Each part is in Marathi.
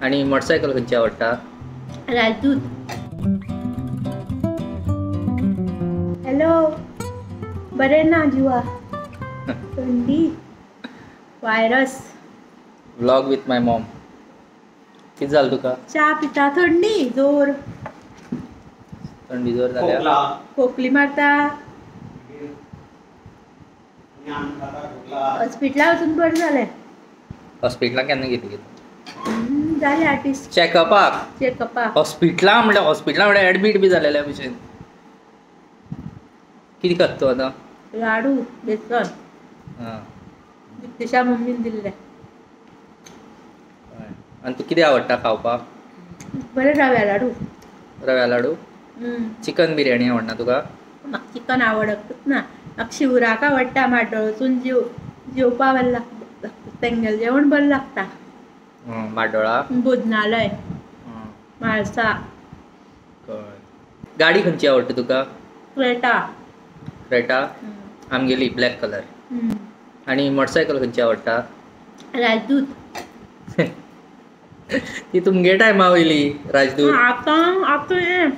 आणि मोटरसायकल खंयची आवडटा? राजदूत. हॅलो, बरें ना जिवा? थंडी, virus. Vlog with my Maugham. किती जाल तुका? चा पिता. थंडी जोर, थंडी जोर जाल्या. खोकली मारता. हॉस्पिटलात वचून बरें जालें. हॉस्पिटलाक केन्ना गेली? जालें आर्टिस्ट चेकअपाक. हॉस्पिटलाक म्हणल्यार एडमीट बी जालेल्या भशेन. कितें खाता तूं आतां? लाडू बेसन. दिप्तिशा मम्मीन दिल्ले. आनी तूं कितें आवडटा खावपाक? बरें रव्या लाडू. रव्या लाडू? चिकन बिर्याणी आवडना तुका? म्हाका चिकन आवडतच ना. म्हाका शिवराक आवडटा. माड्डोळ वचून जेवपा बरें लागता. तेंगेलें जेवण बरें लागता. माड्डोळा? भोजनालय, म्हाळसा. गाडी खंयची आवडटा तुका? क्रेटा. आमगेली ब्लॅक कलर. आणि मोटरसायकल खंयची आवडटा? राजदूत. ती तुमगे टायमा वयली राजदूत. आतां हें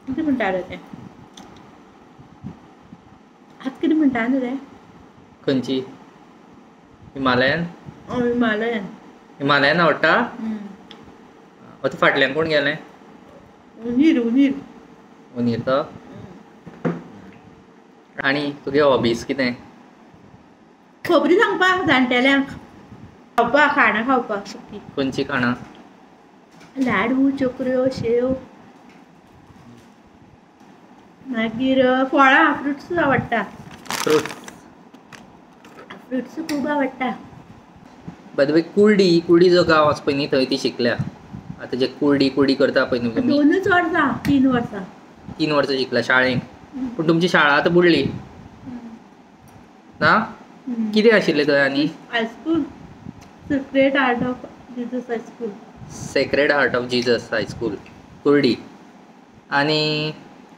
कितें म्हणटाले तें? आतां कितें म्हणटा न्हू रे? खंयची? हिमालयन? हिमालयन आवडटा? तूं फाटल्यान कोण गेलें? उनीर तो? आनी तुगे हॉबीज कितें? खबरी सांगपाक जाणटेल्यांक. खावपाक, खाणां खावपाक सारकी. खंयची खाणां? लाडू, चकऱ्यो, शेव. मागीर फळां, फ्रुट्स आवडटा. फ्रुट्स खूब आवडटा. बाय द वे, कुर्डी जो गांव आसा पळय न्ही, थंय ती शिकल्या. आतां जे कुर्डी करता पळय न्हू तुमी. 2 वर्सां, 3 वर्सां. 3 वर्सां शिकल्या शाळेंत. पूण तुमची शाळा आतां बुडली ना? कितें आशिल्लें थंय आनी? High school, sacred heart of Jesus high school. Sacred heart of Jesus high school, Curdi. आनी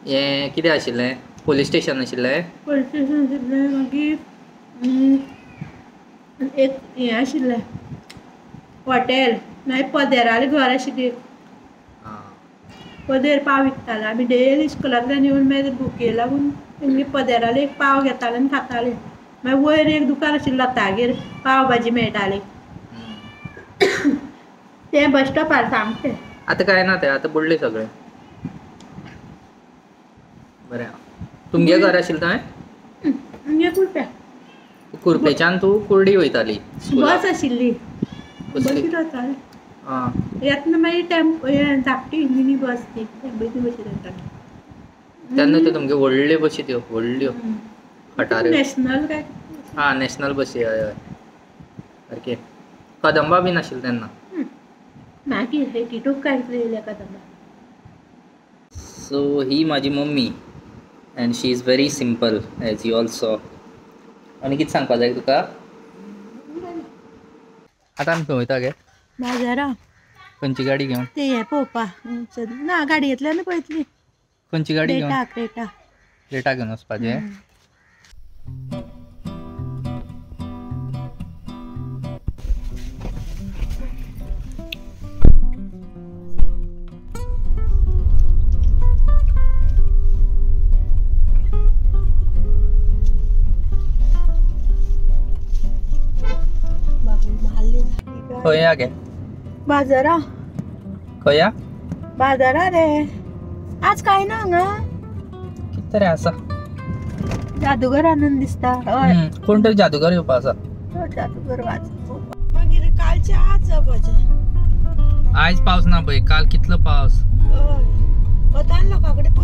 हें कितें आशिल्लें? पुलीस स्टेशन आशिल्लें? पुलीस स्टेशन आशिल्लें. मागीर एक हें आशिल्लें, हॉटेल. मागीर पदेरालें घर आशिल्लें. पदेर पाव विकताले. आमी डेली इस्कुलांतल्यान येवन मागीर भुके लागून तेंगे पदेराले एक पाव घेताले आनी खाताले. मागीर वयर एक दुकान आशिल्लें लोतागेर, पाव भाजी मेळटाली. तें बस स्टॉपार सामकें. आतां काय ना तें, आतां बुडलें सगळें. बरें. तुमगे घर आशिल्लें थंय? आमगे कुर्प्या. कुर्पेच्यान तूं कुर्डी वयताली? बस आशिल्ली, बसीन वताले. येतना मागीर टेम्पो धाकटी मिनी बस ती बसीन येताली. तेन्ना त्यो तुमगे व्हडल्यो बसी त्यो व्हडल्यो खटाऱ्यो. नॅशनल काय? नॅशनल बसी. हय हय सारकें. कदंबा बीन आशिल्ली तेन्ना? मागीर 82 काय येयल्या कदंबा. सो ही म्हाजी mummy and she is very simple as you all saw. आनी कितें सांगपा जाय तुका? आतां आमी खंय वयता गे? बाजारा. खंयची गाडी घेवन? ते हें पळोवपाक ना, गाडयेंतल्यान पळयतली. खंयची गाडी घेवन? क्रेटा घेवन वचपाचें? खंय या गे? बाजारा. खंय या? बाजारा रे. आज काय ना हांगा. कितें तरी आसा. जादूगर आनंद दिसता. कोण तरी जादूगर येवपा आसा. जादूगर वाज. मागीर कालचे आज जावपाचें. आयज पावस ना पळय, काल कितलो पावस. वतान लोकां कडेन